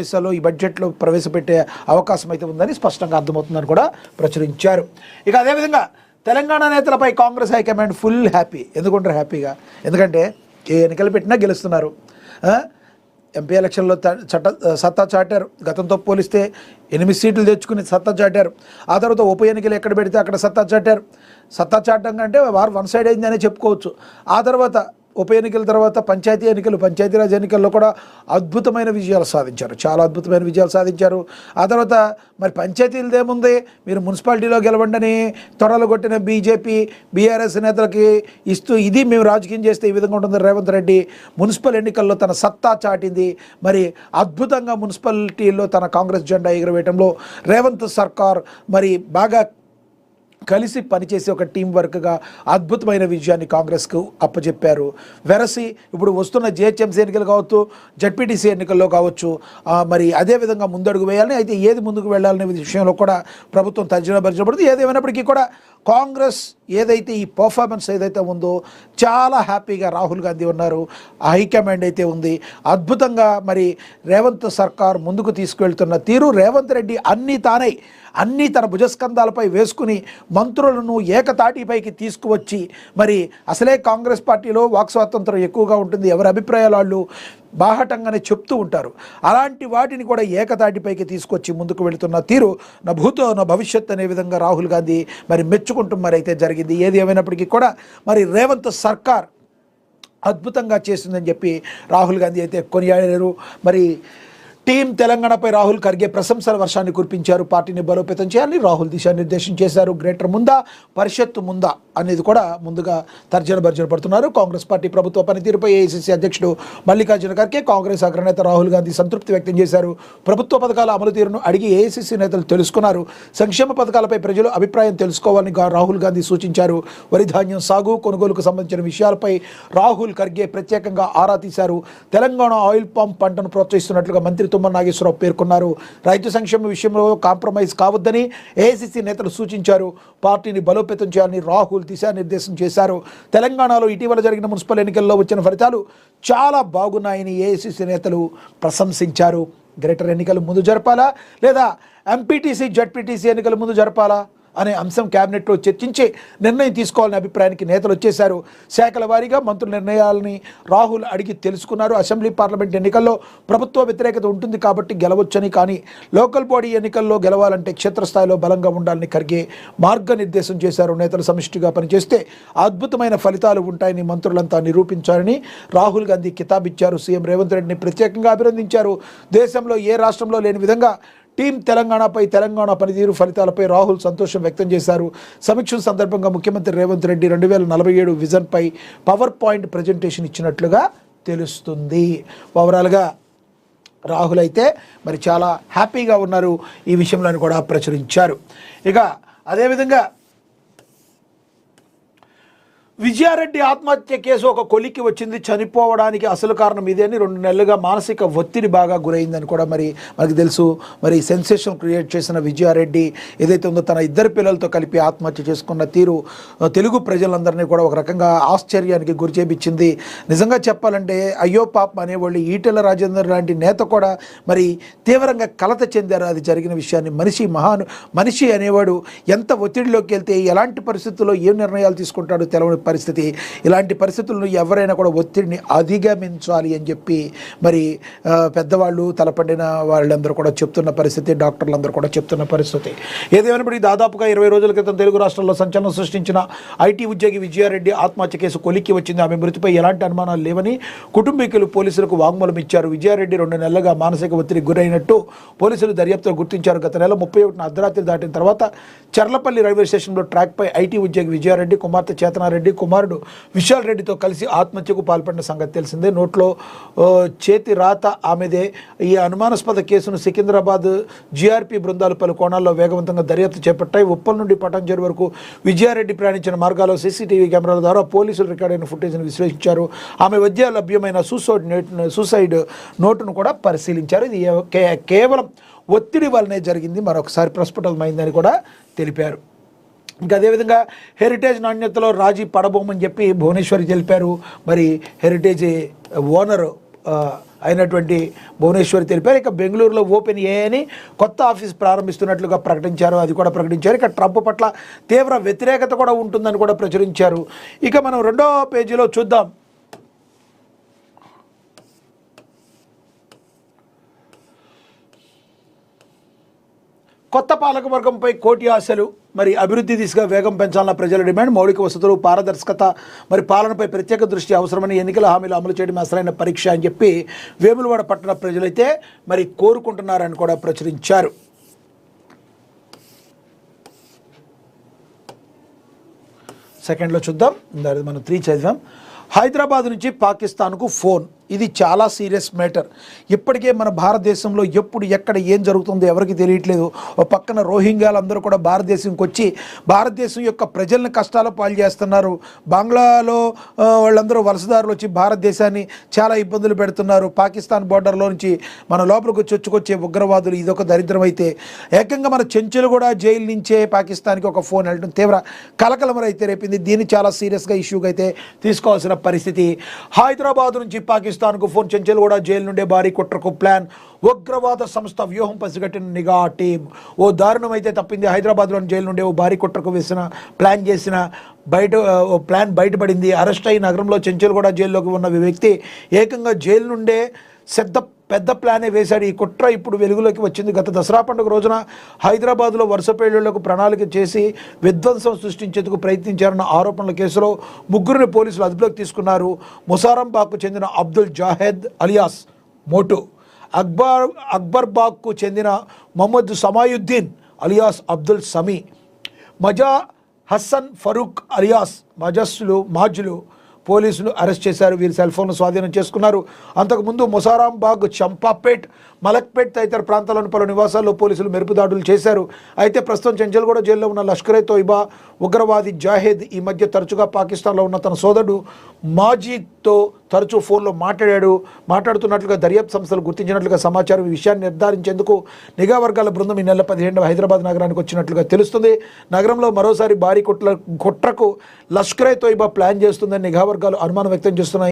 విషయాల్లో ఈ బడ్జెట్లో ప్రవేశపెట్టే అవకాశం అయితే ఉందని స్పష్టంగా అర్థమవుతుందని కూడా ప్రచురించారు. ఇక అదేవిధంగా తెలంగాణ నేతలపై కాంగ్రెస్ హైకమాండ్ ఫుల్ హ్యాపీ. ఎందుకుంటారు హ్యాపీగా? ఎందుకంటే ఏ ఎన్నికలు పెట్టినా గెలుస్తున్నారు. ఎంపీ ఎలక్షన్లో సత్తా చాటారు. గతంతో పోలిస్తే 8 సీట్లు తెచ్చుకుని సత్తా చాటారు. ఆ తర్వాత ఉప ఎన్నికలు ఎక్కడ పెడితే అక్కడ సత్తా చాటారు. సత్తా చాటం కంటే వారు వన్ సైడ్ అయిందనే చెప్పుకోవచ్చు. ఆ తర్వాత ఉప ఎన్నికల తర్వాత పంచాయతీరాజ్ ఎన్నికల్లో కూడా అద్భుతమైన విజయాలు సాధించారు. చాలా అద్భుతమైన విజయాలు సాధించారు. ఆ తర్వాత మరి పంచాయతీలదేముంది, మీరు మున్సిపాలిటీలో గెలవండని తొడలు కొట్టిన బీజేపీ బీఆర్ఎస్ నేతలకి ఇస్తూ ఇది మేము రాజకీయం చేస్తే ఈ విధంగా ఉంటుంది. రేవంత్ రెడ్డి మున్సిపల్ ఎన్నికల్లో తన సత్తా చాటింది. మరి అద్భుతంగా మున్సిపాలిటీల్లో తన కాంగ్రెస్ జెండా ఎగురవేయడంలో రేవంత్ సర్కార్ మరి బాగా కలిసి పనిచేసి ఒక టీం వర్క్గా అద్భుతమైన విజయాన్ని కాంగ్రెస్కు అప్పచెప్పారు. వెరసి ఇప్పుడు వస్తున్న జిహెచ్ఎంసీ ఎన్నికలు కావచ్చు, జడ్పీటీసీ ఎన్నికల్లో కావచ్చు, మరి అదేవిధంగా ముందడుగు వేయాలని, అయితే ఏది ముందుకు వెళ్ళాలనే విషయంలో కూడా ప్రభుత్వం తర్జనపడుతుంది. ఏదేమైనప్పటికీ కూడా కాంగ్రెస్ ఏదైతే ఈ పర్ఫార్మెన్స్ ఏదైతే ఉందో చాలా హ్యాపీగా రాహుల్ గాంధీ ఉన్నారు. హైకమాండ్ అయితే ఉంది. అద్భుతంగా మరి రేవంత్ సర్కార్ ముందుకు తీసుకువెళ్తున్న తీరు, రేవంత్ రెడ్డి అన్నీ తన భుజస్కంధాలపై వేసుకుని మంత్రులను ఏకతాటిపైకి తీసుకువచ్చి మరి అసలే కాంగ్రెస్ పార్టీలో వాక్ స్వాతంత్రం ఎక్కువగా ఉంటుంది. ఎవరి అభిప్రాయాలు వాళ్ళు బాహటంగానే చెప్తూ ఉంటారు. అలాంటి వాటిని కూడా ఏకతాటిపైకి తీసుకొచ్చి ముందుకు వెళుతున్న తీరు నా భూతో నా భవిష్యత్ అనే విధంగా రాహుల్ గాంధీ మరి మెచ్చుకుంటూ మరి అయితే జరిగింది. ఏది ఏమైనప్పటికీ కూడా మరి రేవంత్ సర్కార్ అద్భుతంగా చేసిందని చెప్పి రాహుల్ గాంధీ అయితే కొనియాడారు. మరి టీం తెలంగాణపై రాహుల్ ఖర్గే ప్రశంసల వర్షాన్ని కురిపించారు. పార్టీని బలోపేతం చేయాలని రాహుల్ దిశానిర్దేశం చేశారు. గ్రేటర్ ముందా పరిషత్ ముందా అనేది కూడా ముందుగా తర్జన పడుతున్నారు. కాంగ్రెస్ పార్టీ ప్రభుత్వ పనితీరుపై ఏఐసీసీ అధ్యక్షుడు మల్లికార్జున ఖర్గే, కాంగ్రెస్ అగ్రనేత రాహుల్ గాంధీ సంతృప్తి వ్యక్తం చేశారు. ప్రభుత్వ పథకాల అమలు తీరును అడిగి ఏఐసీసీ నేతలు తెలుసుకున్నారు. సంక్షేమ పథకాలపై ప్రజలు అభిప్రాయం తెలుసుకోవాలని రాహుల్ గాంధీ సూచించారు. వరి ధాన్యం సాగు కొనుగోలుకు సంబంధించిన విషయాలపై రాహుల్ ఖర్గే ప్రత్యేకంగా ఆరా తీశారు. తెలంగాణ ఆయిల్ పామ్ పంటను ప్రోత్సహిస్తున్నట్లుగా మంత్రి తుమ్మల నాగేశ్వరరావు పేర్కొన్నారు. రైతు సంక్షేమ విషయంలో కాంప్రమైజ్ కావద్దని ఏఐసీసీ నేతలు సూచించారు. పార్టీని బలోపేతం చేయాలని రాహుల్ దిశానిర్దేశం చేశారు. తెలంగాణలో ఇటీవల జరిగిన మున్సిపల్ ఎన్నికల్లో వచ్చిన ఫలితాలు చాలా బాగున్నాయని ఏఐసీసీ నేతలు ప్రశంసించారు. గ్రేటర్ ఎన్నికలు ముందు జరపాలా లేదా ఎంపీటీసీ జడ్పీటీసీ ఎన్నికలు ముందు జరపాలా అనే అంశం క్యాబినెట్లో చర్చించి నిర్ణయం తీసుకోవాలనే అభిప్రాయానికి నేతలు వచ్చేశారు. శాఖల వారీగా మంత్రుల నిర్ణయాలని రాహుల్ అడిగి తెలుసుకున్నారు. అసెంబ్లీ పార్లమెంట్ ఎన్నికల్లో ప్రభుత్వ వ్యతిరేకత ఉంటుంది కాబట్టి గెలవచ్చని, కానీ లోకల్ బాడీ ఎన్నికల్లో గెలవాలంటే క్షేత్రస్థాయిలో బలంగా ఉండాలని ఖర్గే మార్గనిర్దేశం చేశారు. నేతలు సమిష్టిగా పనిచేస్తే అద్భుతమైన ఫలితాలు ఉంటాయని మంత్రులంతా నిరూపించారని రాహుల్ గాంధీ కితాబిచ్చారు. సీఎం రేవంత్ రెడ్డిని ప్రత్యేకంగా అభినందించారు. దేశంలో ఏ రాష్ట్రంలో లేని విధంగా టీం తెలంగాణ పనితీరు ఫలితాలపై రాహుల్ సంతోషం వ్యక్తం చేశారు. సమీక్ష సందర్భంగా ముఖ్యమంత్రి రేవంత్ రెడ్డి 2047 విజన్పై పవర్ పాయింట్ ప్రజెంటేషన్ ఇచ్చినట్లుగా తెలుస్తుంది. ఓవరాల్గా రాహుల్ అయితే మరి చాలా హ్యాపీగా ఉన్నారు. ఈ విషయంలో కూడా ప్రచురించారు. ఇక అదేవిధంగా విజయారెడ్డి ఆత్మహత్య కేసు ఒక కొలిక్కి వచ్చింది. చనిపోవడానికి అసలు కారణం ఇదే అని 2 నెలలుగా మానసిక ఒత్తిడి బాగా గురైందని కూడా మరి మనకు తెలుసు. మరి సెన్సేషన్ క్రియేట్ చేసిన విజయారెడ్డి ఏదైతే ఉందో తన 2 పిల్లలతో కలిపి ఆత్మహత్య చేసుకున్న తీరు తెలుగు ప్రజలందరినీ కూడా ఒక రకంగా ఆశ్చర్యానికి గురి చేపించింది. నిజంగా చెప్పాలంటే అయ్యో పాపం అనేవాళ్ళు ఈటెల రాజేందర్ లాంటి నేత కూడా మరి తీవ్రంగా కలత చెందారు. అది జరిగిన విషయాన్ని మనిషి అనేవాడు ఎంత ఒత్తిడిలోకి వెళ్తే ఎలాంటి పరిస్థితుల్లో ఏం నిర్ణయాలు తీసుకుంటాడో తెలవని పరిస్థితి. ఇలాంటి పరిస్థితులను ఎవరైనా కూడా ఒత్తిడిని అధిగమించాలి అని చెప్పి మరి పెద్దవాళ్ళు తలపడిన వాళ్ళందరూ కూడా చెప్తున్న పరిస్థితి, డాక్టర్లందరూ కూడా చెప్తున్న పరిస్థితి. ఏదేమైనప్పటికీ దాదాపుగా 20 రోజుల క్రితం తెలుగు రాష్ట్రాల్లో సంచలనం సృష్టించిన ఐటీ ఉద్యోగి విజయారెడ్డి ఆత్మహత్య కేసు కొలిక్కి వచ్చింది. ఆమె మృతిపై ఎలాంటి అనుమానాలు లేవని కుటుంబీకులు పోలీసులకు వాంగ్మూలం ఇచ్చారు. విజయారెడ్డి 2 నెలలుగా మానసిక ఒత్తిడికి గురైనట్టు పోలీసులు దర్యాప్తులో గుర్తించారు. గత నెల 31న అర్ధరాత్రి దాటిన తర్వాత చర్లపల్లి రైల్వే స్టేషన్లో ట్రాక్పై ఐటీ ఉద్యోగి విజయారెడ్డి కుమార్తె చేతనారెడ్డి కుమారుడు విశాల్ రెడ్డితో కలిసి ఆత్మహత్యకు పాల్పడిన సంగతి తెలిసిందే. నోట్లో చేతి రాత ఆమెదే. ఈ అనుమానాస్పద కేసును సికింద్రాబాద్ జీఆర్పీ బృందాలు పలు కోణాల్లో వేగవంతంగా దర్యాప్తు చేపట్టాయి. ఉప్పల్ నుండి పటాన్చెరు వరకు విజయారెడ్డి ప్రయాణించిన మార్గాల్లో సీసీటీవీ కెమెరాల ద్వారా పోలీసులు రికార్డైన ఫుటేజ్ను విశ్లేషించారు. ఆమె వద్ద లభ్యమైన సూసైడ్ నోటును కూడా పరిశీలించారు. ఇది కేవలం ఒత్తిడి వల్లనే జరిగింది, మరొకసారి ప్రస్ఫుటమైందని కూడా తెలిపారు. ఇంకా అదేవిధంగా హెరిటేజ్ నాణ్యతలో రాజీ పడబోమని చెప్పి భువనేశ్వరి తెలిపారు. మరి హెరిటేజ్ ఓనర్ అయినటువంటి భువనేశ్వరి తెలిపారు. ఇక బెంగళూరులో ఓపెన్ ఏఐని కొత్త ఆఫీస్ ప్రారంభిస్తున్నట్లుగా ప్రకటించారు. అది కూడా ప్రకటించారు. ఇక ట్రంప్ పట్ల తీవ్ర వ్యతిరేకత కూడా ఉంటుందని కూడా ప్రచురించారు. ఇక మనం రెండో పేజీలో చూద్దాం. కొత్త పాలకవర్గంపై కోటి ఆశలు, మరి అభివృద్ధి దిశగా వేగం పెంచాలన్న ప్రజల డిమాండ్. మౌలిక వసతులు, పారదర్శకత, మరి పాలనపై ప్రత్యేక దృష్టి అవసరమని, ఎన్నికల హామీలు అమలు చేయడం అసలైన పరీక్ష అని చెప్పి వేములవాడ పట్టణ ప్రజలైతే మరి కోరుకుంటున్నారని కూడా ప్రచురించారు. సెకండ్లో చూద్దాం. మనం 3 చదివాం. హైదరాబాద్ నుంచి పాకిస్తాన్కు ఫోన్. ఇది చాలా సీరియస్ మ్యాటర్. ఇప్పటికే మన భారతదేశంలో ఎప్పుడు ఎక్కడ ఏం జరుగుతుందో ఎవరికి తెలియట్లేదు. ఒక పక్కన రోహింగ్యాలందరూ కూడా భారతదేశంకి వచ్చి భారతదేశం యొక్క ప్రజలను కష్టాల పాలు చేస్తున్నారు. బంగ్లాలో వాళ్ళందరూ వలసదారులు వచ్చి భారతదేశాన్ని చాలా ఇబ్బందులు పెడుతున్నారు. పాకిస్తాన్ బోర్డర్లో నుంచి మన లోపలికి చొచ్చుకొచ్చే ఉగ్రవాదులు, ఇదొక దరిద్రం. అయితే ఏకంగా మన చెంచులు కూడా జైలు నుంచే పాకిస్తాన్కి ఒక ఫోన్ వెళ్ళడం తీవ్ర కలకలం అయితే రేపింది. దీన్ని చాలా సీరియస్గా ఇష్యూగా అయితే తీసుకోవాల్సిన పరిస్థితి. హైదరాబాద్ నుంచి పాకిస్తాన్కు ఫోన్. చెంచల్గూడ జైలు నుండే భారీ కుట్రకు ప్లాన్. ఉగ్రవాద సంస్థ వ్యూహం పసిగట్టిన నిఘా టీం. ఓ దారుణం అయితే తప్పింది. హైదరాబాద్లోని జైలు నుండే ఓ భారీ కుట్రకు ప్లాన్ చేసిన ప్లాన్ బయటపడింది. అరెస్ట్ అయి నగరంలో చెంచల్గూడ జైల్లోకి ఉన్న వ్యక్తి ఏకంగా జైలు నుండే పెద్ద ప్లానే వేశాడు. ఈ కుట్ర ఇప్పుడు వెలుగులోకి వచ్చింది. గత దసరా పండుగ రోజున హైదరాబాద్లో వరుస పేలుళ్లకు ప్రణాళిక చేసి విధ్వంసం సృష్టించేందుకు ప్రయత్నించారన్న ఆరోపణల కేసులో ముగ్గురిని పోలీసులు అదుపులోకి తీసుకున్నారు. ముసారంబాగ్కు చెందిన అబ్దుల్ జాహెద్ అలియాస్ మోటు, అక్బర్బాగ్కు చెందిన మొహమ్మద్ సమాయుద్దీన్ అలియాస్ అబ్దుల్ సమీ, మజా హసన్ ఫరూక్ అలియాస్ మాజులు పోలీసులు అరెస్ట్ చేశారు. వీరి సెల్ ఫోన్ను స్వాధీనం చేసుకున్నారు. అంతకుముందు ముసారాంబాగ్, చంపాపేట్, మలక్పేట్ తదితర ప్రాంతాల్లోని పలు నివాసాల్లో పోలీసులు మెరుపు దాడులు చేశారు. అయితే ప్రస్తుతం చెంచల్గూడ జైల్లో ఉన్న లష్కరే తోయిబా ఉగ్రవాది జాహెద్ ఈ మధ్య తరచుగా పాకిస్తాన్లో ఉన్న తన సోదరుడు మాజీద్తో తరచూ ఫోన్లో మాట్లాడుతున్నట్లుగా దర్యాప్తు సంస్థలు గుర్తించినట్లుగా సమాచారం. ఈ విషయాన్ని నిర్ధారించేందుకు నిఘా వర్గాల బృందం ఈ నెల 17వ హైదరాబాద్ నగరానికి వచ్చినట్లుగా తెలుస్తుంది. నగరంలో మరోసారి భారీ కుట్రకు లష్కరే తోయిబా ప్లాన్ చేస్తుందని నిఘా వర్గాలు అనుమానం వ్యక్తం చేస్తున్నాయి.